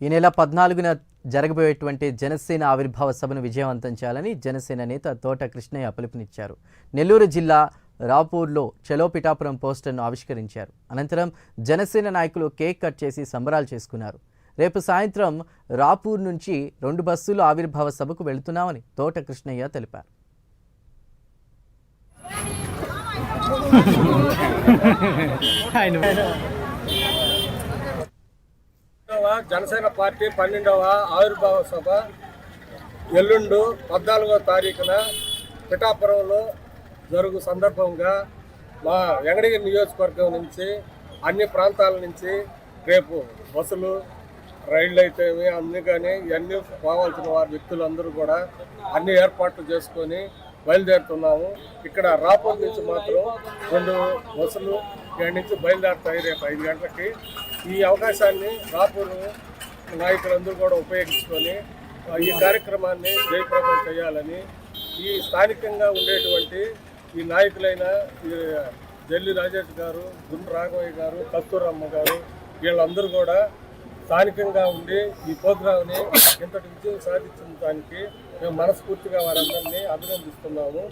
ఈ నెల 14న జరగబోయేటువంటి జనసేన ఆవిర్భావ సభను విజయవంతం చేయాలని జనసేన నేత తోట కృష్ణయ్య పిలుపునిచ్చారు. నెల్లూరు జిల్లా రాపూర్లో చలో పిఠాపురం పోస్టర్ను ఆవిష్కరించారు. అనంతరం జనసేన నాయకులు కేక్ కట్ చేసి సంబరాలు చేసుకున్నారు. రేపు సాయంత్రం రాపూర్ నుంచి 2 బస్సులు ఆవిర్భావ సభకు వెళుతున్నామని తోట కృష్ణయ్య తెలిపారు. జనసేన పార్టీ 12వ ఆవిర్భావ సభ ఎల్లుండు 14వ తారీఖున పిఠాపురంలో జరుగు సందర్భంగా మా వెంకటగిరి నియోజకవర్గం నుంచి అన్ని ప్రాంతాల నుంచి రేపు బస్సులు రైళ్ళు అయితే అన్ని కానీ ఇవన్నీ పోవాల్సిన వారి వ్యక్తులందరూ కూడా అన్ని ఏర్పాట్లు చేసుకొని బయలుదేరుతున్నాము. ఇక్కడ రాపూర్ నుంచి మాత్రం 2 బస్సులు ఇక్కడి నుంచి బయలుదేరుతాయి రేపు 5 గంటలకి. ఈ అవకాశాన్ని రాపూర్ నాయకులందరూ కూడా ఉపయోగించుకొని ఈ కార్యక్రమాన్ని జయప్రదం చేయాలని ఈ స్థానికంగా ఉండేటువంటి ఈ నాయకులైన జల్లి రాజేష్ గారు, గుండు రాఘవయ్య గారు, కస్తూరమ్మ గారు వీళ్ళందరూ కూడా స్థానికంగా ఉండి ఈ ప్రోగ్రాంని ఇంతటి విజయం సాధించిన దానికి మేము మనస్ఫూర్తిగా వారందరినీ అభినందిస్తున్నాము.